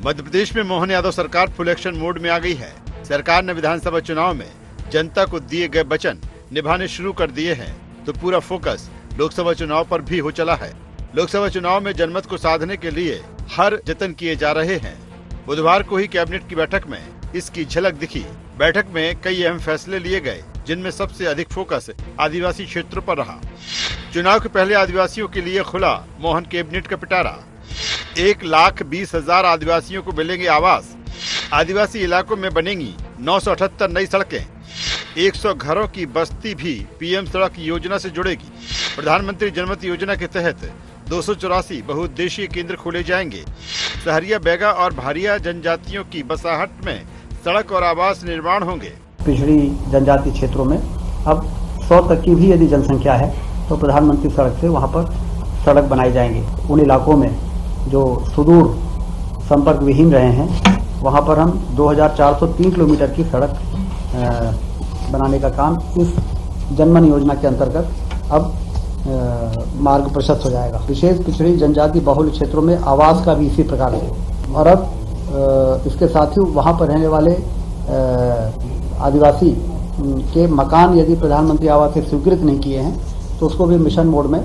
मध्य प्रदेश में मोहन यादव सरकार full action mode में आ गई है। सरकार ने विधानसभा चुनाव में जनता को दिए गए वचन निभाने शुरू कर दिए हैं, तो पूरा फोकस लोकसभा चुनाव पर भी हो चला है। लोकसभा चुनाव में जनमत को साधने के लिए हर जतन किए जा रहे हैं। बुधवार को ही कैबिनेट की बैठक में इसकी झलक दिखी। बैठक में कई अहम फैसले लिए गए, जिनमें सबसे अधिक फोकस आदिवासी क्षेत्रों पर रहा। चुनाव के पहले आदिवासियों के लिए खुला मोहन कैबिनेट का पिटारा। 1,20,000 आदिवासियों को मिलेंगे आवास। आदिवासी इलाकों में बनेंगी 978 नई सड़कें। 100 घरों की बस्ती भी पीएम सड़क योजना से जुड़ेगी। प्रधानमंत्री जनमत योजना के तहत 284 बहुउद्देशीय केंद्र खोले जाएंगे। सहरिया, बैगा और भारिया जनजातियों की बसाहट में सड़क और आवास निर्माण होंगे। पिछड़ी जनजाति क्षेत्रों में अब 100 तक की भी यदि जनसंख्या है तो प्रधानमंत्री सड़क से वहां पर सड़क बनाई जाएंगी। उन इलाकों में जो सुदूर संपर्क विहीन रहे हैं वहां पर हम 2403 किलोमीटर की सड़क बनाने का काम इस जनमन योजना के अंतर्गत अब मार्ग प्रशस्त हो जाएगा। विशेष पिछड़ी जनजाति बहुल क्षेत्रों में आवास का भी इसी प्रकार से, और अब इसके साथ ही वहां पर रहने वाले आदिवासी के मकान यदि प्रधानमंत्री आवास से स्वीकृत नहीं किए हैं तो उसको भी मिशन मोड में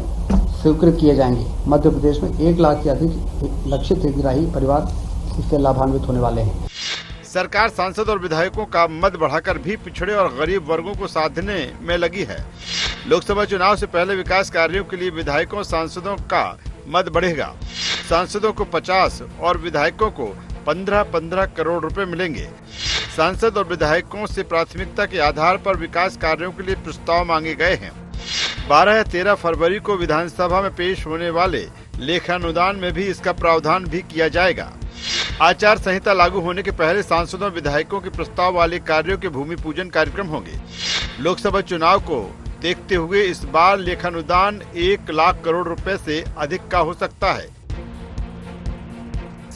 स्वीकृत किए जाएंगे। मध्य प्रदेश में 1 लाख से अधिक लक्षित हितग्राही परिवार इससे लाभान्वित होने वाले हैं। सरकार सांसद और विधायकों का मत बढ़ाकर भी पिछड़े और गरीब वर्गों को साधने में लगी है। लोकसभा चुनाव से पहले विकास कार्यों के लिए विधायकों सांसदों का मत बढ़ेगा। सांसदों को 50 और विधायकों को 15-15 करोड़ रुपए मिलेंगे। सांसद और विधायकों से प्राथमिकता के आधार पर विकास कार्यों के लिए प्रस्ताव मांगे गए हैं। 12 या 13 फरवरी को विधानसभा में पेश होने वाले लेखानुदान में भी इसका प्रावधान भी किया जाएगा। आचार संहिता लागू होने के पहले सांसदों और विधायकों के प्रस्ताव वाले कार्यों के भूमि पूजन कार्यक्रम होंगे। लोकसभा चुनाव को देखते हुए इस बार लेखानुदान 1 लाख करोड़ रुपए से अधिक का हो सकता है।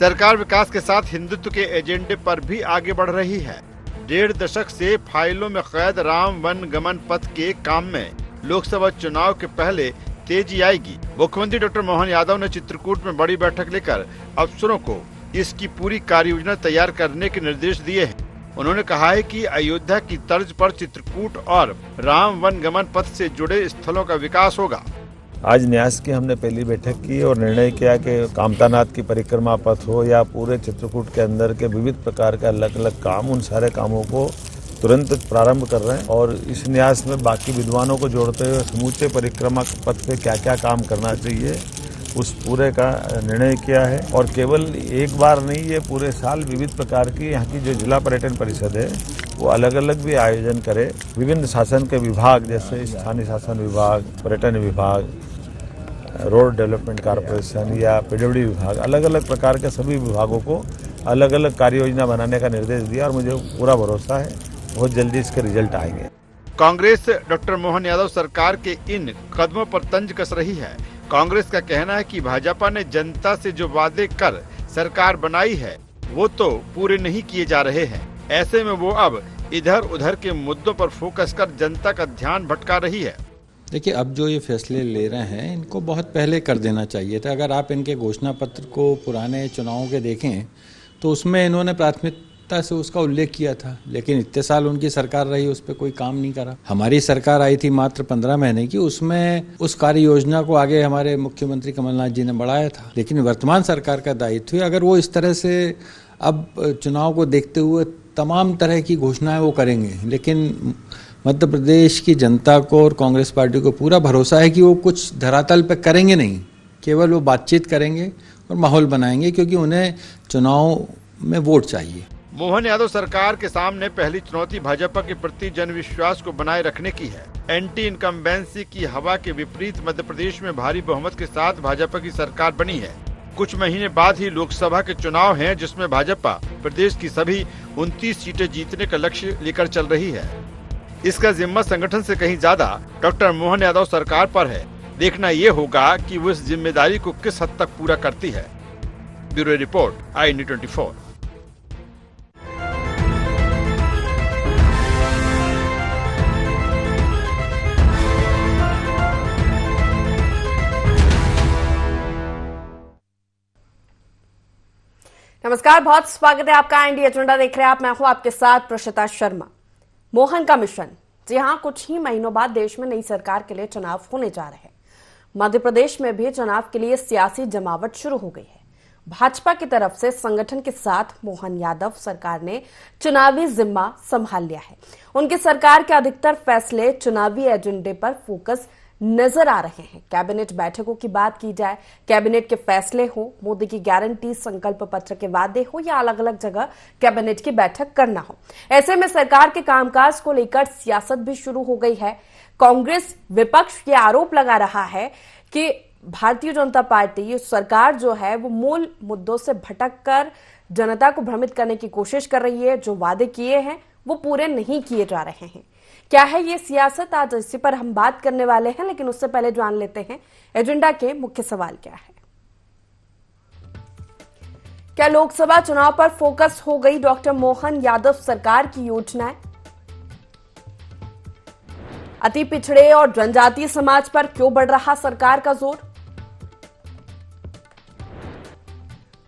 सरकार विकास के साथ हिंदुत्व के एजेंडे पर भी आगे बढ़ रही है। 1.5 दशक से फाइलों में कैद राम वन गमन पथ के काम में लोकसभा चुनाव के पहले तेजी आएगी। मुख्यमंत्री डॉक्टर मोहन यादव ने चित्रकूट में बड़ी बैठक लेकर अफसरों को इसकी पूरी कार्य योजना तैयार करने के निर्देश दिए हैं। उन्होंने कहा है कि अयोध्या की तर्ज पर चित्रकूट और राम वन गमन पथ से जुड़े स्थलों का विकास होगा। आज न्यास की हमने पहली बैठक की और निर्णय किया कि कामतानाथ की परिक्रमा पथ हो या पूरे चित्रकूट के अंदर के विविध प्रकार के अलग अलग काम, उन सारे कामों को तुरंत प्रारंभ कर रहे हैं। और इस न्यास में बाकी विद्वानों को जोड़ते हुए समूचे परिक्रमा पथ पे क्या क्या काम करना चाहिए उस पूरे का निर्णय किया है। और केवल एक बार नहीं, ये पूरे साल विविध प्रकार की यहाँ की जो जिला पर्यटन परिषद है वो अलग अलग भी आयोजन करे। विभिन्न शासन के विभाग जैसे स्थानीय शासन विभाग, पर्यटन विभाग, रोड डेवलपमेंट कॉर्पोरेशन या पीडब्ल्यूडी विभाग, अलग अलग प्रकार के सभी विभागों को अलग अलग कार्य योजना बनाने का निर्देश दिया और मुझे पूरा भरोसा है बहुत जल्दी इसके रिजल्ट आएंगे। कांग्रेस डॉक्टर मोहन यादव सरकार के इन कदमों पर तंज कस रही है। कांग्रेस का कहना है कि भाजपा ने जनता से जो वादे कर सरकार बनाई है वो तो पूरे नहीं किए जा रहे हैं। ऐसे में वो अब इधर उधर के मुद्दों पर फोकस कर जनता का ध्यान भटका रही है। देखिए, अब जो ये फैसले ले रहे हैं इनको बहुत पहले कर देना चाहिए था। अगर आप इनके घोषणा पत्र को पुराने चुनावों के देखें तो उसमें इन्होंने प्राथमिकता से उसका उल्लेख किया था, लेकिन इतने साल उनकी सरकार रही उस पर कोई काम नहीं करा। हमारी सरकार आई थी मात्र 15 महीने की, उसमें उस कार्य योजना को आगे हमारे मुख्यमंत्री कमलनाथ जी ने बढ़ाया था। लेकिन वर्तमान सरकार का दायित्व है, अगर वो इस तरह से अब चुनाव को देखते हुए तमाम तरह की घोषणाएं वो करेंगे, लेकिन मध्य प्रदेश की जनता को और कांग्रेस पार्टी को पूरा भरोसा है कि वो कुछ धरातल पर करेंगे नहीं, केवल वो बातचीत करेंगे और माहौल बनाएंगे, क्योंकि उन्हें चुनाव में वोट चाहिए। मोहन यादव सरकार के सामने पहली चुनौती भाजपा के प्रति जनविश्वास को बनाए रखने की है। एंटी इनकम्बेंसी की हवा के विपरीत मध्य प्रदेश में भारी बहुमत के साथ भाजपा की सरकार बनी है। कुछ महीने बाद ही लोकसभा के चुनाव हैं, जिसमें भाजपा प्रदेश की सभी 29 सीटें जीतने का लक्ष्य लेकर चल रही है। इसका जिम्मा संगठन से कहीं ज्यादा डॉक्टर मोहन यादव सरकार पर है। देखना ये होगा कि वो इस जिम्मेदारी को किस हद तक पूरा करती है। Bureau report, IND24। नमस्कार। नमस्कार, बहुत स्वागत है आपका। इंडिया एजेंडा देख रहे हैं आप, मैं हूं आपके साथ प्रशिता शर्मा। मोहन का मिशन, जी हां, कुछ ही महीनों बाद देश में नई सरकार के लिए चुनाव होने जा रहे हैं। मध्य प्रदेश में भी चुनाव के लिए सियासी जमावट शुरू हो गई है। भाजपा की तरफ से संगठन के साथ मोहन यादव सरकार ने चुनावी जिम्मा संभाल लिया है। उनकी सरकार के अधिकतर फैसले चुनावी एजेंडे पर फोकस नजर आ रहे हैं। कैबिनेट बैठकों की बात की जाए, कैबिनेट के फैसले हो, मोदी की गारंटी, संकल्प पत्र के वादे हो या अलग अलग जगह कैबिनेट की बैठक करना हो, ऐसे में सरकार के कामकाज को लेकर सियासत भी शुरू हो गई है। कांग्रेस विपक्ष ये आरोप लगा रहा है कि भारतीय जनता पार्टी सरकार जो है वो मूल मुद्दों से भटक कर जनता को भ्रमित करने की कोशिश कर रही है। जो वादे किए हैं वो पूरे नहीं किए जा रहे हैं। क्या है ये सियासत, आज इसी पर हम बात करने वाले हैं, लेकिन उससे पहले जान लेते हैं एजेंडा के मुख्य सवाल क्या है। क्या लोकसभा चुनाव पर फोकस हो गई डॉक्टर मोहन यादव सरकार की योजनाएं? अति पिछड़े और जनजातीय समाज पर क्यों बढ़ रहा सरकार का जोर?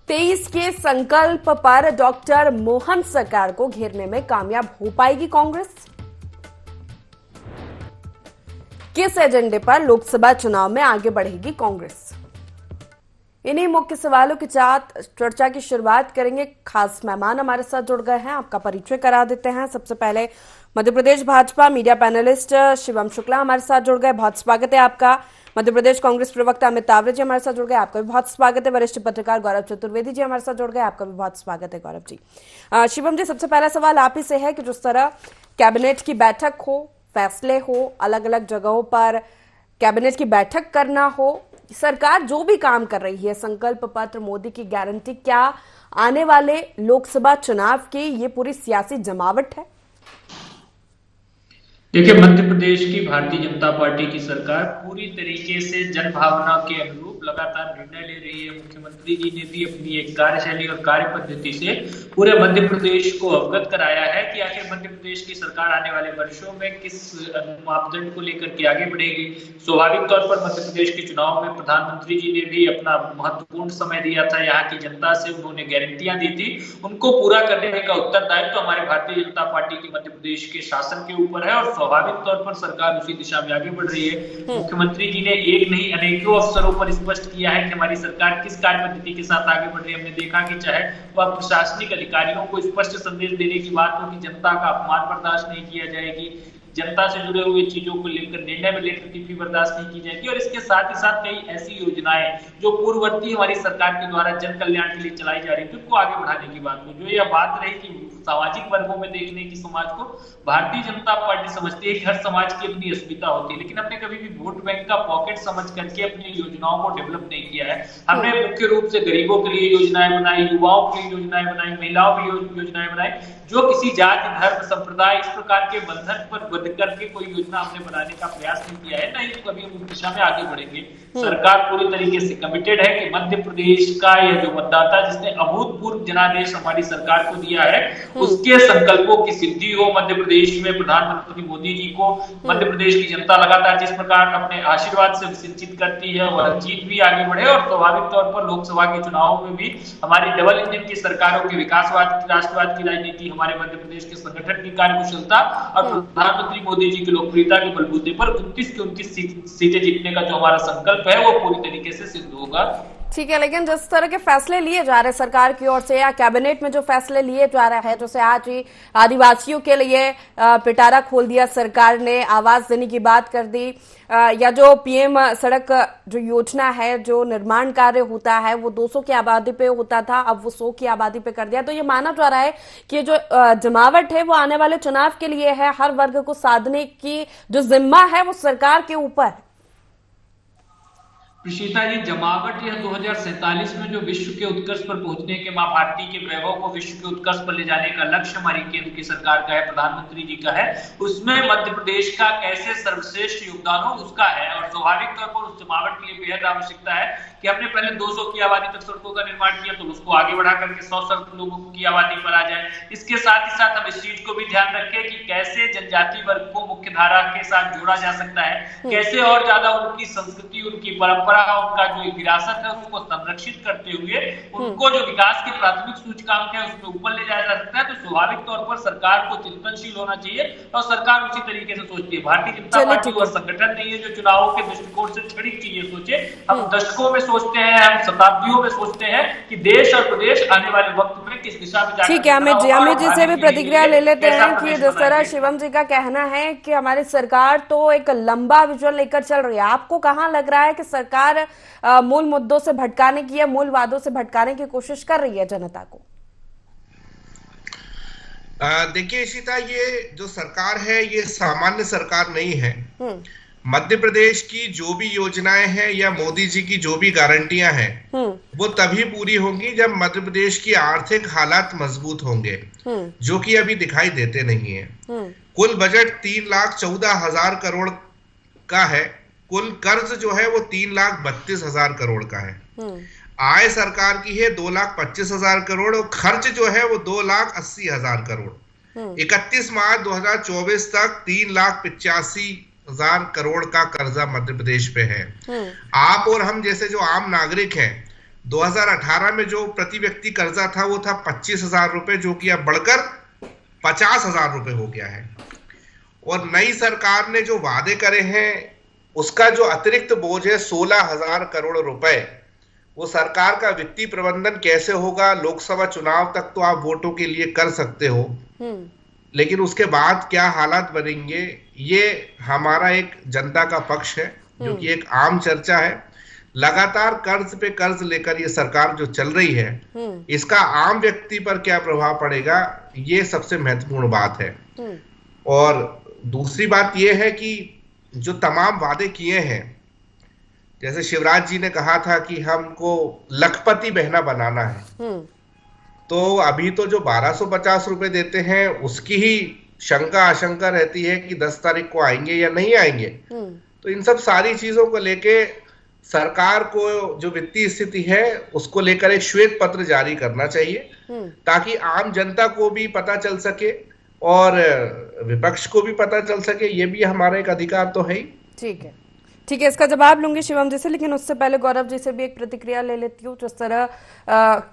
23 के संकल्प पर डॉक्टर मोहन सरकार को घेरने में कामयाब हो पाएगी कांग्रेस? किस एजेंडे पर लोकसभा चुनाव में आगे बढ़ेगी कांग्रेस? इन्हीं मुख्य सवालों के साथ चर्चा की शुरुआत करेंगे। खास मेहमान हमारे साथ जुड़ गए हैं, आपका परिचय करा देते हैं। सबसे पहले मध्य प्रदेश भाजपा मीडिया पैनलिस्ट शिवम शुक्ला हमारे साथ जुड़ गए, बहुत स्वागत है आपका। मध्य प्रदेश कांग्रेस प्रवक्ता अमित तावरे जी हमारे साथ जुड़ गए, आपका भी बहुत स्वागत है। वरिष्ठ पत्रकार गौरव चतुर्वेदी जी हमारे साथ जुड़ गए, आपका भी बहुत स्वागत है गौरव जी। शिवम जी, सबसे पहला सवाल आप ही से है कि जिस तरह कैबिनेट की बैठक हो, फैसले हो, अलग अलग जगहों पर कैबिनेट की बैठक करना हो, सरकार जो भी काम कर रही है, संकल्प पत्र, मोदी की गारंटी, क्या आने वाले लोकसभा चुनाव की ये पूरी सियासी जमावट है? देखिए, मध्य प्रदेश की भारतीय जनता पार्टी की सरकार पूरी तरीके से जन भावना के अनुरूप लगातार निर्णय ले रही है। मुख्यमंत्री जी ने भी अपनी एक कार्यशैली और कार्य पद्धति से पूरे मध्य प्रदेश को अवगत कराया है कि आखिर मध्य प्रदेश की सरकार आने वाले वर्षों में किस मापदंड को लेकर के आगे बढ़ेगी। स्वाभाविक तौर पर मध्य प्रदेश के चुनाव में प्रधानमंत्री जी ने भी अपना महत्वपूर्ण समय दिया था। यहाँ की जनता से उन्होंने गारंटियां दी थी, उनको पूरा करने का उत्तरदायित्व तो हमारे भारतीय जनता पार्टी की मध्य प्रदेश के शासन के ऊपर है और स्वाभाविक तौर पर सरकार उसी दिशा में आगे बढ़ रही है। मुख्यमंत्री जी ने एक नहीं अनेकों अवसरों पर स्पष्ट किया है कि हमारी सरकार किस कार्य पद्धति के साथ आगे बढ़ रही है। हमने देखा कि चाहे वह प्रशासनिक अधिकारियों को स्पष्ट संदेश देने की बात हो कि जनता का अपमान बर्दाश्त नहीं किया जाएगी, जनता से जुड़े हुए चीजों को लेकर निर्णय में लेकर टिप्पणी बर्दाश्त नहीं की जाएगी, और इसके साथ ही साथ कई ऐसी योजनाएं जो पूर्ववर्ती हमारी सरकार के द्वारा जन कल्याण के लिए चलाई जा रही थी उनको आगे बढ़ाने की बात हो। जो यह बात रही कि सामाजिक वर्गों में देखने की समाज को भारतीय जनता पार्टी समझती है कि हर समाज की अपनी अस्मिता होती है, लेकिन हमने कभी भी वोट बैंक का पॉकेट समझ करके अपनी योजनाओं को डेवलप नहीं किया है। हमने मुख्य रूप से गरीबों के लिए योजनाएं बनाई, युवाओं के लिए योजनाएं बनाई, महिलाओं के लिए योजनाएं बनाई, जो किसी जाति, धर्म, संप्रदाय इस प्रकार के बंधन पर बंध करके कोई योजना हमने बनाने का प्रयास नहीं किया है, नहीं तो कभी हम उस दिशा में आगे बढ़ेंगे। सरकार पूरी तरीके से कमिटेड है कि मध्य प्रदेश का यह जो मतदाता जिसने अभूतपूर्व जनादेश हमारी सरकार को दिया है उसके संकल्पों की सिद्धि हो। मध्य प्रदेश में प्रधानमंत्री मोदी जी को मध्य प्रदेश की जनता लगातार जिस प्रकार अपने आशीर्वाद से सिंचित करती है वह जीत भी आगे बढ़े, और स्वाभाविक तौर पर लोकसभा के चुनाव में भी हमारी डबल इंजन की सरकारों की विकासवाद की, राष्ट्रवाद की राजनीति, हमारे मध्य प्रदेश के संगठन की कार्यकुशलता और प्रधानमंत्री मोदी जी की लोकप्रियता के बलबूते पर 29 की 29 सीटें जीतने का जो हमारा संकल्प है वो पूरी तरीके से सिद्ध होगा। ठीक है, लेकिन जिस तरह के फैसले लिए जा रहे हैं सरकार की ओर से या कैबिनेट में जो फैसले लिए जा रहे हैं, जैसे आज ही आदिवासियों के लिए पिटारा खोल दिया सरकार ने, आवास देने की बात कर दी, या जो पीएम सड़क जो योजना है, जो निर्माण कार्य होता है वो 200 की आबादी पे होता था, अब वो 100 की आबादी पे कर दिया। तो ये माना जा रहा है कि जो जमावट है वो आने वाले चुनाव के लिए है, हर वर्ग को साधने की जो जिम्मा है वो सरकार के ऊपर। प्रशीता जी, जमावट यह 2047 में जो विश्व के उत्कर्ष पर पहुंचने के, मां भारती के वैभव को विश्व के उत्कर्ष पर ले जाने का लक्ष्य हमारी केंद्र की सरकार का है, प्रधानमंत्री जी का है, उसमें मध्य प्रदेश का कैसे सर्वश्रेष्ठ योगदान हो उसका है। और स्वाभाविक तौर पर उस जमावट के लिए बेहद आवश्यकता है कि हमने पहले 200 की आबादी तक सड़कों का निर्माण किया तो उसको आगे बढ़ा करके 100 लोगों की आबादी पर आ जाए। इसके साथ ही साथ हम इस चीज को भी ध्यान रखें कि कैसे जनजातीय वर्ग को मुख्य धारा के साथ जोड़ा जा सकता है, कैसे और ज्यादा उनकी संस्कृति, उनकी परंपरा, उनका जो विरासत है उसको संरक्षित करते हुए उनको जो विकास की प्राथमिक सूचकांक है उसमें ऊपर ले जाया जा सकता है। तो स्वाभाविक तौर पर सरकार को चिंतनशील होना चाहिए और सरकार उसी तरीके से सोचती है। भारतीय जनता पार्टी और संगठन नहीं है जो चुनावों के दृष्टिकोण से क्षणिक चीजें सोचे। हम दशकों में सोचते हैं, हम शताब्दियों में सोचते हैं कि देश और प्रदेश आने वाले वक्त में किस दिशा में जाकर। ठीक है, अमित जी से भी प्रतिक्रिया ले लेते हैं कि जिस तरह शिवम जी का कहना है कि हमारी सरकार तो एक लंबा विजन लेकर चल रही है, आपको कहाँ लग रहा है कि सरकार मूल मुद्दों से भटकाने की या मूल वादों से भटकाने की कोशिश कर रही है जनता को? देखिए इशिता, ये जो सरकार है ये सामान्य सरकार नहीं है। मध्य प्रदेश की जो भी योजनाएं हैं या मोदी जी की जो भी गारंटियां हैं वो तभी पूरी होंगी जब मध्य प्रदेश की आर्थिक हालात मजबूत होंगे, जो कि अभी दिखाई देते नहीं है। कुल बजट 3,14,000 करोड़ का है, कुल कर्ज जो है वो 3,32,000 करोड़ का है, आय सरकार की है 2,25,000 करोड़ और खर्च जो है वो 2,80,000 करोड़। 31 मार्च 2024 तक 3,85,000 करोड़ का कर्जा मध्य प्रदेश पे है। आप और हम जैसे जो आम नागरिक हैं, 2018 में जो प्रति व्यक्ति कर्जा था वो था 25,000 रुपए, जो कि अब बढ़कर 50,000 रुपए हो गया है। और नई सरकार ने जो वादे करे हैं उसका जो अतिरिक्त बोझ है 16,000 करोड़ रुपए, वो सरकार का वित्तीय प्रबंधन कैसे होगा? लोकसभा चुनाव तक तो आप वोटों के लिए कर सकते हो, लेकिन उसके बाद क्या हालात बनेंगे, ये हमारा एक जनता का पक्ष है, जो कि एक आम चर्चा है। लगातार कर्ज पे कर्ज लेकर ये सरकार जो चल रही है, इसका आम व्यक्ति पर क्या प्रभाव पड़ेगा, ये सबसे महत्वपूर्ण बात है। और दूसरी बात ये है कि जो तमाम वादे किए हैं, जैसे शिवराज जी ने कहा था कि हमको लखपति बहना बनाना है, तो अभी तो जो 1,250 रुपए देते हैं उसकी ही शंका आशंका रहती है कि 10 तारीख को आएंगे या नहीं आएंगे। तो इन सब सारी चीजों को लेके सरकार को जो वित्तीय स्थिति है उसको लेकर एक श्वेत पत्र जारी करना चाहिए, ताकि आम जनता को भी पता चल सके और विपक्ष को भी पता चल सके। ये भी हमारा एक अधिकार तो है ही। ठीक है, ठीक है, इसका जवाब लूंगी शिवम जी से, लेकिन उससे पहले गौरव जी से भी एक प्रतिक्रिया ले लेती हूँ। जिस तरह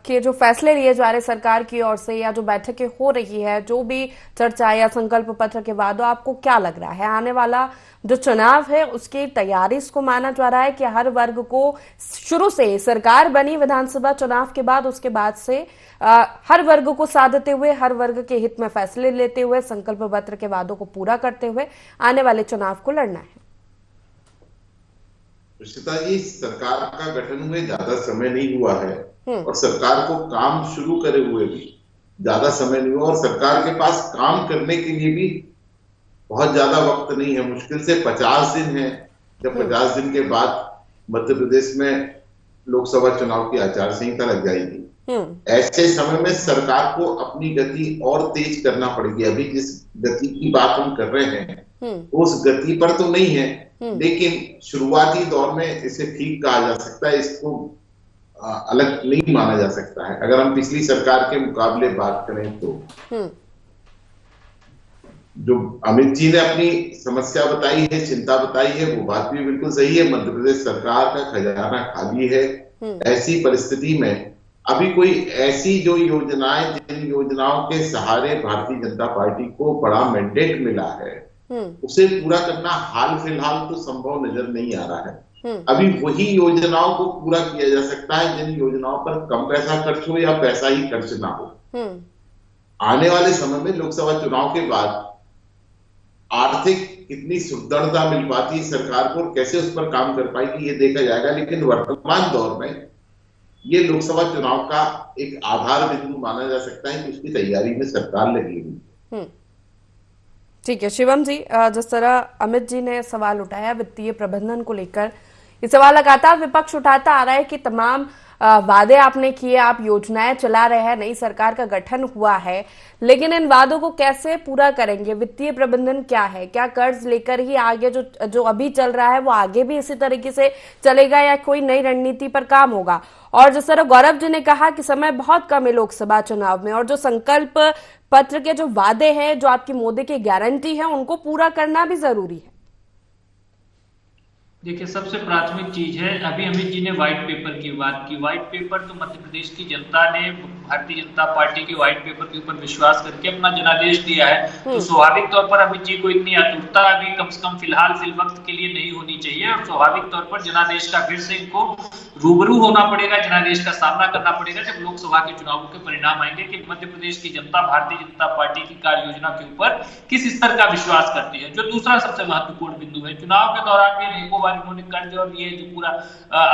के जो फैसले लिए जा रहे सरकार की ओर से या जो बैठकें हो रही है, जो भी चर्चा या संकल्प पत्र के वादों, आपको क्या लग रहा है आने वाला जो चुनाव है उसकी तैयारी इसको माना जा रहा है कि हर वर्ग को शुरू से सरकार बनी विधानसभा चुनाव के बाद, उसके बाद से हर वर्ग को साधते हुए, हर वर्ग के हित में फैसले लेते हुए, संकल्प पत्र के वादों को पूरा करते हुए आने वाले चुनाव को लड़ना है? रिश्ता जी, सरकार का गठन हुए ज्यादा समय नहीं हुआ है और सरकार को काम शुरू करे हुए भी ज्यादा समय नहीं हुआ, और सरकार के पास काम करने के लिए भी बहुत ज्यादा वक्त नहीं है। मुश्किल से 50 दिन है, जब 50 दिन के बाद मध्य प्रदेश में लोकसभा चुनाव की आचार संहिता लग जाएगी। ऐसे समय में सरकार को अपनी गति और तेज करना पड़ेगी। अभी जिस गति की बात हम कर रहे हैं उस गति पर तो नहीं है, लेकिन शुरुआती दौर में इसे ठीक कहा जा सकता है, इसको अलग नहीं माना जा सकता है। अगर हम पिछली सरकार के मुकाबले बात करें तो जो अमित जी ने अपनी समस्या बताई है, चिंता बताई है, वो बात भी बिल्कुल सही है। मध्य प्रदेश सरकार का खजाना खाली है। ऐसी परिस्थिति में अभी कोई ऐसी जो योजनाएं, जिन योजनाओं के सहारे भारतीय जनता पार्टी को बड़ा मैंडेट मिला है, उसे पूरा करना हाल फिलहाल तो संभव नजर नहीं आ रहा है। अभी वही योजनाओं को पूरा किया जा सकता है जिन योजनाओं पर कम पैसा खर्च हो या पैसा ही खर्च ना हो। आने वाले समय में लोकसभा चुनाव के बाद आर्थिक कितनी सुदृढ़ता मिल पाती है सरकार को और कैसे उस पर काम कर पाएगी, ये देखा जाएगा। लेकिन वर्तमान दौर में ये लोकसभा चुनाव का एक आधार बिंदु माना जा सकता है कि उसकी तैयारी में सरकार लगी हुई। ठीक है शिवम जी, जिस तरह अमित जी ने सवाल उठाया वित्तीय प्रबंधन को लेकर, ये सवाल लगातार विपक्ष उठाता आ रहा है कि तमाम वादे आपने किए, आप योजनाएं चला रहे हैं, नई सरकार का गठन हुआ है, लेकिन इन वादों को कैसे पूरा करेंगे? वित्तीय प्रबंधन क्या है? क्या कर्ज लेकर ही आगे जो अभी चल रहा है वो आगे भी इसी तरीके से चलेगा या कोई नई रणनीति पर काम होगा? और जिस तरह गौरव जी ने कहा कि समय बहुत कम है लोकसभा चुनाव में और जो संकल्प पत्र के जो वादे हैं, जो आपकी मोदी की गारंटी है, उनको पूरा करना भी जरूरी है। देखिए, सबसे प्राथमिक चीज है, अभी अमित जी ने व्हाइट पेपर की बात की। व्हाइट पेपर तो मध्य प्रदेश की जनता ने भारतीय जनता पार्टी के व्हाइट पेपर के ऊपर विश्वास करके अपना जनादेश दिया है। तो स्वाभाविक तौर पर अमित जी को इतनी आतुरता अभी कम से कम फिलहाल वक्त के लिए नहीं होनी चाहिए, और स्वाभाविक तौर पर जनादेश का फिर से इनको रूबरू होना पड़ेगा, जनादेश का सामना करना पड़ेगा जब लोकसभा के चुनावों के परिणाम आएंगे कि मध्य प्रदेश की जनता भारतीय जनता पार्टी की कार्य योजना के ऊपर किस स्तर का विश्वास करती है। जो दूसरा सबसे महत्वपूर्ण बिंदु है, चुनाव के दौरान भी अनेकों बार इन्होंने कर्ज और ये जो पूरा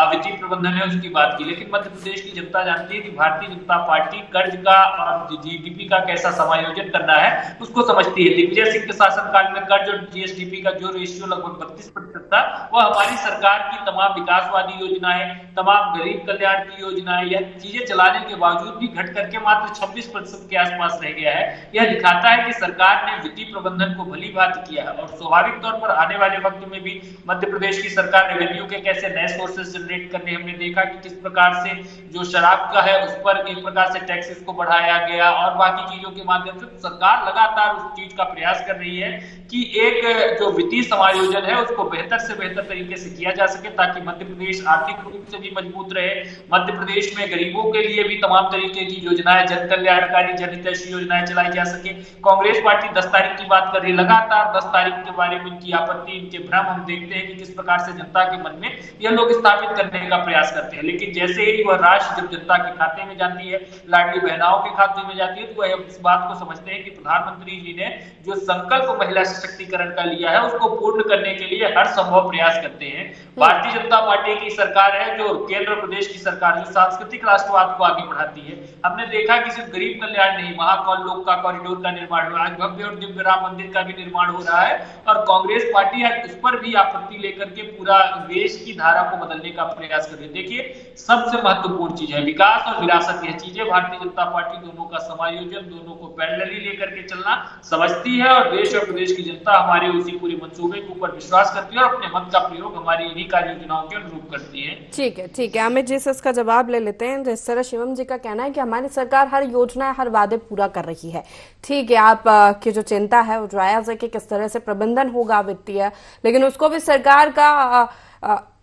वित्तीय प्रबंधन है उसकी बात की, लेकिन मध्य प्रदेश की जनता जानती है कि भारतीय जनता पार्टी कर्ज का और जीडीपी का कैसा समायोजन करना है उसको समझती है। दिग्विजय सिंह के शासनकाल में कर्ज और जीएसडीपी का जो रेशियो लगभग 32% था, वह हमारी सरकार की तमाम विकासवादी योजनाएं, तमाम गरीब कल्याण की योजनाएं या चीजें चलाने के बावजूद भी घट करके मात्र 26% के आसपास रह गया है। यह दिखाता है कि सरकार ने वित्तीय प्रबंधन को भली भांति किया है, और स्वाभाविक तौर पर आने वाले वक्त में भी मध्य प्रदेश की सरकार रेवेन्यू के कैसे नए सोर्सेज जनरेट करने, हमने देखा कि किस प्रकार से जो शराब का है उस पर एक प्रकार से टैक्सेस को बढ़ाया गया, और बाकी चीजों के माध्यम से सरकार लगातार उस चीज का प्रयास कर रही है कि एक जो वित्तीय समायोजन है उसको बेहतर से बेहतर तरीके से किया जा सके, ताकि मध्य प्रदेश आर्थिक रूप से भी मजबूत रहे। मध्य प्रदेश में गरीबों के लिए भी तमाम तरीके की योजनाएं, जन कल्याणकारी जनहितैषी योजनाएं चलाई जा सके। कांग्रेस पार्टी 10 तारीख की बात कर रही है, लगातार 10 तारीख के बारे में इनकी आपत्ति, इनके भ्रम हम देखते हैं कि किस प्रकार से जनता के मन में यह लोग स्थापित करने का प्रयास करते हैं, लेकिन जैसे ही वह राशि जब जनता के खाते में जाती है, लाडली बहनाओं के खाते में जाती है, तो वह इस बात को समझते हैं कि प्रधानमंत्री जी ने जो संकल्प महिला सशक्तिकरण का लिया है उसको पूर्ण करने के लिए हर संभव प्रयास करते हैं। भारतीय जनता पार्टी की सरकार है जो केंद्र प्रदेश की सरकार जो सांस्कृतिक राष्ट्रवाद को आगे बढ़ाती है। हमने देखा कि सिर्फ गरीब कल्याण नहीं, महाकाल लोक का कॉरिडोर का निर्माण हुआ, आज भव्य और दिव्य राम मंदिर का भी निर्माण हो रहा है, और कांग्रेस पार्टी आज उस पर भी आपत्ति लेकर के पूरा देश की धारा को बदलने का प्रयास कर रही है। देखिए, सबसे महत्वपूर्ण चीज है विकास और विरासत, यह चीजें भारतीय जनता पार्टी दोनों का समायोजन, दोनों को पैरेलली लेकर के चलना समझती है, और देश और प्रदेश की जनता हमारे उसी पूरे मंसूबे के ऊपर विश्वास करती है और अपने मत का प्रयोग हमारी इन्हीं कार्य योजनाओं के अनुरूप करती है। ठीक है, अमित जी से इसका जवाब ले लेते हैं। जिस तरह शिवम जी का कहना है कि हमारी सरकार हर योजना, हर वादे पूरा कर रही है, ठीक है, आप की जो चिंता है वो जायज है कि किस तरह से प्रबंधन होगा वित्तीय, लेकिन उसको भी सरकार का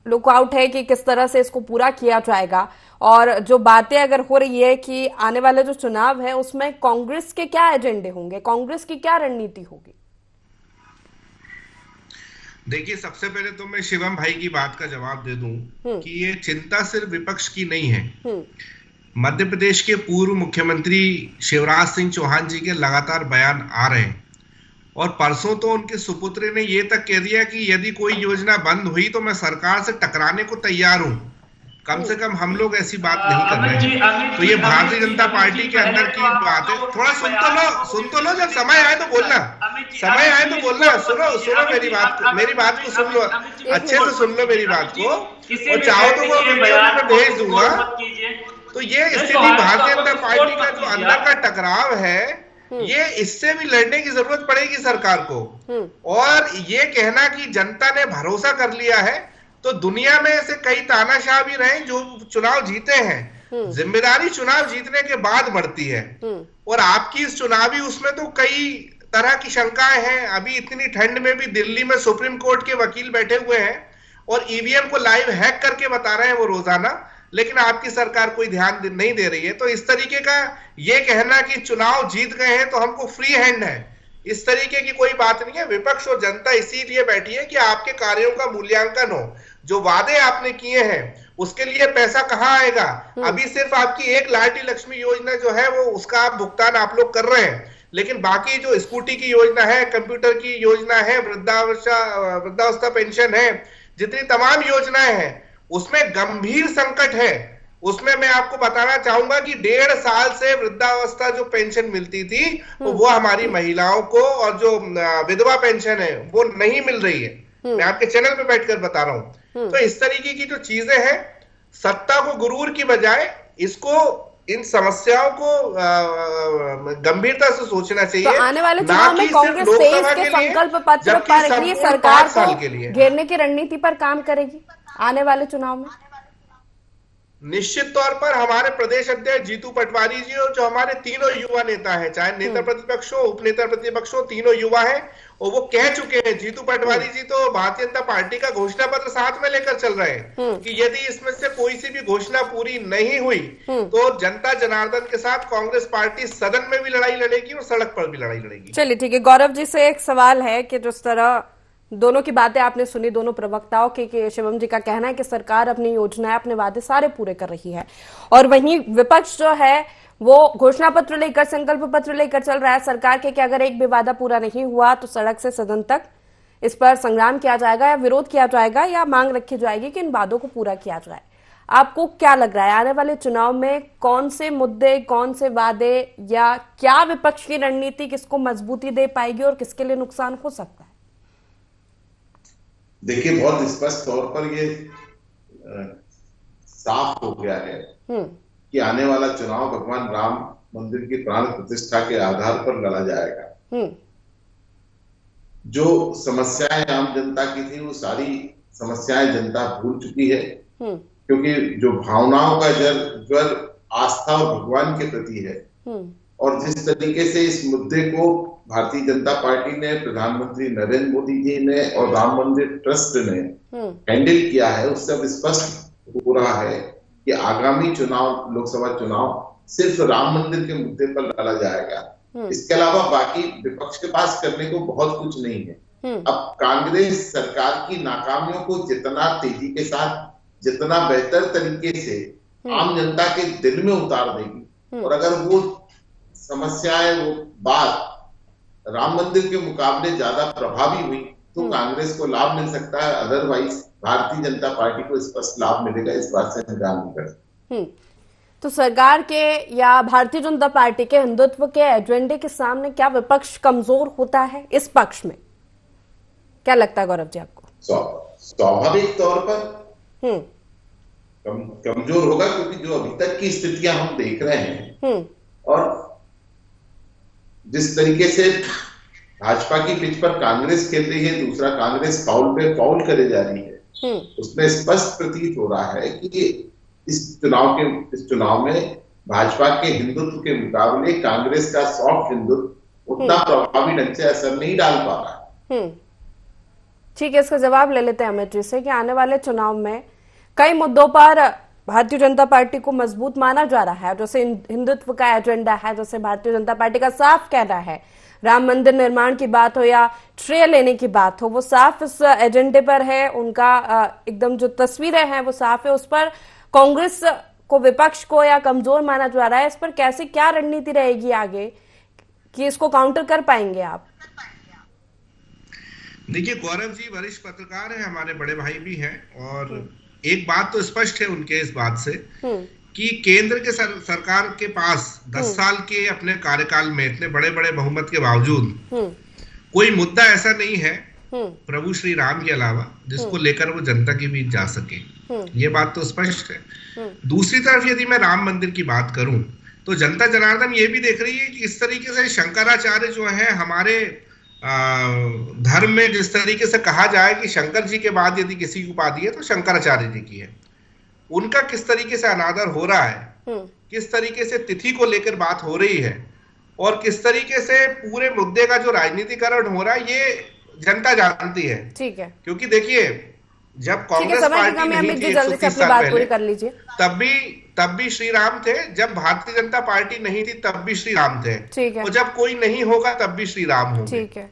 लुकआउट है कि किस तरह से इसको पूरा किया जाएगा। और जो बातें अगर हो रही है कि आने वाले जो चुनाव है उसमें कांग्रेस के क्या एजेंडे होंगे, कांग्रेस की क्या रणनीति होगी? देखिए, सबसे पहले तो मैं शिवम भाई की बात का जवाब दे दूं कि ये चिंता सिर्फ विपक्ष की नहीं है। मध्य प्रदेश के पूर्व मुख्यमंत्री शिवराज सिंह चौहान जी के लगातार बयान आ रहे हैं, और परसों तो उनके सुपुत्र ने ये तक कह दिया कि यदि कोई योजना बंद हुई तो मैं सरकार से टकराने को तैयार हूं। कम से कम हम लोग ऐसी बात नहीं कर रहे हैं। तो ये भारतीय जनता पार्टी के अंदर की बात है। थोड़ा सुन तो लो, जब समय आए तो बोलना, समय आए तो बोलना। सुनो मेरी बात को सुन लो, अच्छे से सुन लो मेरी बात को, और चाहो तो वो वीडियो में भेज दूंगा। तो ये स्थिति भारतीय जनता पार्टी का जो अंदर का टकराव है, ये इससे भी लड़ने की जरूरत पड़ेगी सरकार को। और ये कहना कि जनता ने भरोसा कर लिया है, तो दुनिया में ऐसे कई तानाशाह भी रहे जो चुनाव जीते हैं। जिम्मेदारी चुनाव जीतने के बाद बढ़ती है, और आपकी इस चुनावी उसमें तो कई तरह की शंकाएं हैं। अभी इतनी ठंड में भी दिल्ली में सुप्रीम कोर्ट के वकील बैठे हुए हैं और ईवीएम को लाइव हैक करके बता रहे हैं वो रोजाना, लेकिन आपकी सरकार कोई ध्यान नहीं दे रही है। तो इस तरीके का ये कहना कि चुनाव जीत गए हैं तो हमको फ्री हैंड है, इस तरीके की कोई बात नहीं है। विपक्ष और जनता इसीलिए बैठी है कि आपके कार्यों का मूल्यांकन हो, जो वादे आपने किए हैं उसके लिए पैसा कहाँ आएगा। अभी सिर्फ आपकी एक लाडली लक्ष्मी योजना जो है वो उसका आप भुगतान आप लोग कर रहे हैं, लेकिन बाकी जो स्कूटी की योजना है, कंप्यूटर की योजना है, वृद्धावस्था पेंशन है, जितनी तमाम योजनाएं हैं उसमें गंभीर संकट है। उसमें मैं आपको बताना चाहूंगा कि 1.5 साल से वृद्धावस्था जो पेंशन मिलती थी वो हमारी महिलाओं को, और जो विधवा पेंशन है वो नहीं मिल रही है। मैं आपके चैनल पे बैठकर बता रहा हूं। तो इस तरीके की जो चीजें हैं, सत्ता को गुरूर की बजाय इसको, इन समस्याओं को गंभीरता से सोचना चाहिए। तो आने वाले चुनाव में कांग्रेस 23 के संकल्प पत्र पर ही सरकार को घेरने की रणनीति पर काम करेगी आने वाले चुनाव में? निश्चित तौर पर हमारे प्रदेश अध्यक्ष जीतू पटवारी जी और जो हमारे तीनों युवा नेता हैं, चाहे नेता प्रतिपक्ष हो, उपनेता प्रतिपक्ष हो, तीनों युवा हैं और वो कह चुके हैं। जीतू पटवारी जी तो भारतीय जनता पार्टी का घोषणा पत्र साथ में लेकर चल रहे हैं कि यदि इसमें से कोई सी भी घोषणा पूरी नहीं हुई तो जनता जनार्दन के साथ कांग्रेस पार्टी सदन में भी लड़ाई लड़ेगी और सड़क पर भी लड़ाई लड़ेगी। चलिए ठीक है, गौरव जी से एक सवाल है कि जिस तरह दोनों की बातें आपने सुनी, दोनों प्रवक्ताओं की, कि शिवम जी का कहना है कि सरकार अपनी योजनाएं, अपने वादे सारे पूरे कर रही है और वहीं विपक्ष जो है वो घोषणा पत्र लेकर, संकल्प पत्र लेकर चल रहा है सरकार के कि अगर एक भी वादा पूरा नहीं हुआ तो सड़क से सदन तक इस पर संग्राम किया जाएगा या विरोध किया जाएगा या मांग रखी जाएगी कि इन वादों को पूरा किया जाए। आपको क्या लग रहा है आने वाले चुनाव में कौन से मुद्दे, कौन से वादे या क्या विपक्ष की रणनीति किसको मजबूती दे पाएगी और किसके लिए नुकसान हो सकता है? देखिए, बहुत स्पष्ट तौर पर ये साफ हो गया है कि आने वाला चुनाव भगवान राम मंदिर की प्राण प्रतिष्ठा के आधार पर लड़ा जाएगा। जो समस्याएं आम जनता की थी वो सारी समस्याएं जनता भूल चुकी है, क्योंकि जो भावनाओं का ज्वर आस्था और भगवान के प्रति है और जिस तरीके से इस मुद्दे को भारतीय जनता पार्टी ने, प्रधानमंत्री नरेंद्र मोदी जी ने और राम मंदिर ट्रस्ट ने हैंडल किया है, उससे अब स्पष्ट हो रहा है कि आगामी चुनाव, लोकसभा चुनाव सिर्फ राम मंदिर के मुद्दे पर लड़ा जाएगा। इसके अलावा बाकी विपक्ष के पास करने को बहुत कुछ नहीं है। अब कांग्रेस सरकार की नाकामियों को जितना तेजी के साथ, जितना बेहतर तरीके से आम जनता के दिल में उतार देगी और अगर वो समस्याएं, वो बात राम मंदिर के मुकाबले ज्यादा प्रभावी हुई तो कांग्रेस को लाभ मिल सकता है, अदरवाइज भारतीय जनता पार्टी को स्पष्ट लाभ मिलेगा, इस बात से इंकार नहीं कर सकते। तो सरकार के या भारतीय जनता पार्टी के हिंदुत्व के एजेंडे के सामने क्या विपक्ष कमजोर होता है इस पक्ष में? क्या लगता है गौरव जी आपको? स्वाभाविक तौर पर कमजोर होगा, क्योंकि जो अभी तक की स्थितियां हम देख रहे हैं और जिस तरीके से भाजपा की पिच पर कांग्रेस खेल रही है, दूसरा कांग्रेस फाउल पे फाउल करे जा रही है, उसमें स्पष्ट प्रतीत हो रहा है कि इस चुनाव में भाजपा के हिंदुत्व के मुकाबले कांग्रेस का सॉफ्ट हिंदुत्व उतना प्रभावी ढंग से असर नहीं डाल पा रहा है। ठीक है, इसका जवाब ले लेते हैं अमित जी से कि आने वाले चुनाव में कई मुद्दों पर भारतीय जनता पार्टी को मजबूत माना जा रहा है, जैसे हिंदुत्व का एजेंडा है, जैसे भारतीय जनता पार्टी का साफ कहना है, राम मंदिर निर्माण की बात हो या श्रेय लेने की बात हो, वो साफ इस एजेंडे पर है, उनका एकदम जो तस्वीरें हैं वो साफ है। उस पर कांग्रेस को, विपक्ष को या कमजोर माना जा रहा है, इस पर कैसे क्या रणनीति रहेगी आगे कि इसको काउंटर कर पाएंगे आप? देखिए, गौरव जी वरिष्ठ पत्रकार हैं, हमारे बड़े भाई भी हैं और एक बात तो स्पष्ट है उनके इस बात से कि केंद्र के सरकार के पास 10 साल के अपने कार्यकाल में इतने बड़े बड़े बहुमत के बावजूद कोई मुद्दा ऐसा नहीं है प्रभु श्री राम के अलावा जिसको लेकर वो जनता के बीच जा सके। ये बात तो स्पष्ट है। दूसरी तरफ यदि मैं राम मंदिर की बात करूं तो जनता जनार्दन ये भी देख रही है कि इस तरीके से शंकराचार्य जो है हमारे धर्म में, जिस तरीके से कहा जाए कि शंकर जी के बाद यदि किसी की उपाधि है तो शंकराचार्य जी की है, उनका किस तरीके से अनादर हो रहा है, किस तरीके से तिथि को लेकर बात हो रही है और किस तरीके से पूरे मुद्दे का जो राजनीतिकरण हो रहा है, ये जनता जानती है। ठीक है, क्योंकि देखिए, जब कांग्रेस पार्टी नहीं थी 130 साल पहले, तब भी श्री राम थे, जब भारतीय जनता पार्टी नहीं थी तब भी श्री राम थे, और जब कोई नहीं होगा तब भी श्री राम होंगे।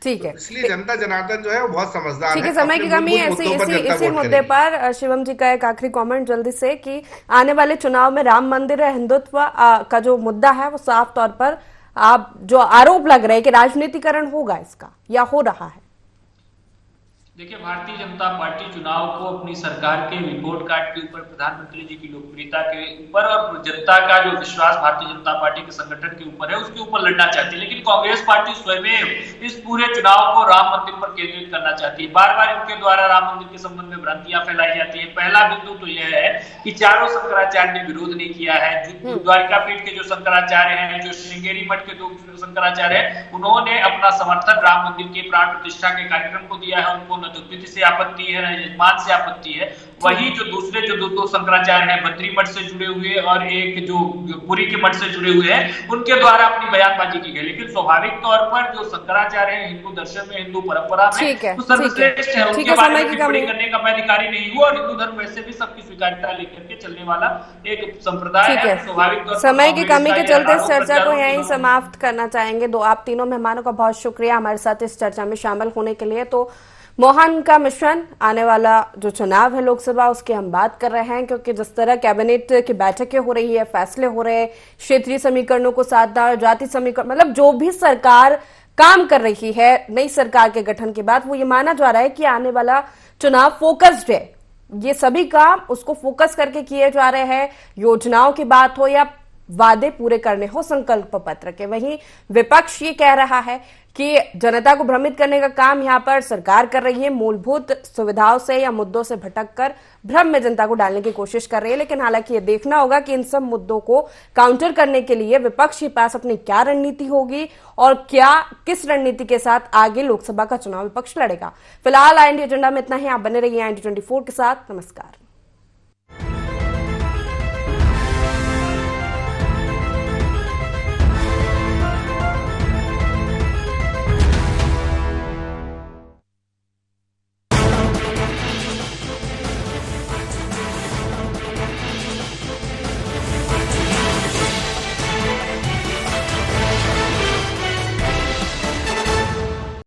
ठीक है, इसलिए जनता जनार्दन जो है वो बहुत समझदार है। समय की कमी है, इसी मुद्दे पर शिवम जी का एक आखिरी कमेंट जल्दी से कि आने वाले चुनाव में राम मंदिर हिंदुत्व का जो मुद्दा है वो साफ तौर पर आप जो आरोप लग रहे हैं कि राजनीतिकरण होगा इसका या हो रहा है। देखिए, भारतीय जनता पार्टी चुनाव को अपनी सरकार के रिपोर्ट कार्ड के ऊपर, प्रधानमंत्री जी की लोकप्रियता के ऊपर और जनता का जो विश्वास भारतीय जनता पार्टी के संगठन के ऊपर है उसके ऊपर लड़ना चाहती है, लेकिन कांग्रेस पार्टी स्वयं इस पूरे चुनाव को राम मंदिर पर केंद्रित करना चाहती है। बार बार इनके द्वारा राम मंदिर के संबंध में भ्रांतियां फैलाई जाती है। पहला बिंदु तो यह है कि चारों शंकराचार्य ने विरोध नहीं किया है। द्वारिका पीठ के जो शंकराचार्य हैं, जो श्रृंगेरी मठ के 2 शंकराचार्य हैं, उन्होंने अपना समर्थन राम मंदिर के प्राण प्रतिष्ठा के कार्यक्रम को दिया है, उनको तिथि से आपत्ति है, यजमान से आपत्ति है, वही जो दूसरे जो दो शंकराचार्य हैं, बद्री मठ से जुड़े हुए और एक जो पुरी के मठ से जुड़े हुए हैं, उनके द्वारा अपनी बयानबाजी की गई। लेकिन स्वाभाविक तौर पर जो शंकराचार्य हैं हिंदू दर्शन में, हिंदू परंपरा में तो सर्वश्रेष्ठ है, उनके बारे में टिप्पणी करने का मैं अधिकारी नहीं हुआ। और हिंदू धर्म वैसे भी सबकी स्वीकार्यता लेकर के चलने वाला एक संप्रदाय है। स्वाभाविक तौर पर समय की कमी के चलते इस चर्चा को यहीं समाप्त करना चाहेंगे। आप तीनों मेहमानों का बहुत शुक्रिया हमारे साथ इस चर्चा में शामिल होने के लिए। तो मोहन का मिशन, आने वाला जो चुनाव है लोकसभा, उसकी हम बात कर रहे हैं, क्योंकि जिस तरह कैबिनेट की बैठकें हो रही है, फैसले हो रहे हैं, क्षेत्रीय समीकरणों को साधना, जाति समीकरण, मतलब जो भी सरकार काम कर रही है नई सरकार के गठन के बाद, वो ये माना जा रहा है कि आने वाला चुनाव फोकस्ड है। ये सभी काम उसको फोकस करके किए जा रहे हैं, योजनाओं की बात हो या वादे पूरे करने हो संकल्प पत्र के। वहीं विपक्ष ये कह रहा है कि जनता को भ्रमित करने का काम यहां पर सरकार कर रही है, मूलभूत सुविधाओं से या मुद्दों से भटककर भ्रम में जनता को डालने की कोशिश कर रही है। लेकिन हालांकि ये देखना होगा कि इन सब मुद्दों को काउंटर करने के लिए विपक्ष के पास अपनी क्या रणनीति होगी और किस रणनीति के साथ आगे लोकसभा का चुनाव विपक्ष लड़ेगा। फिलहाल IND एजेंडा में इतना ही। आप बने रहिए IND 24 के साथ। नमस्कार।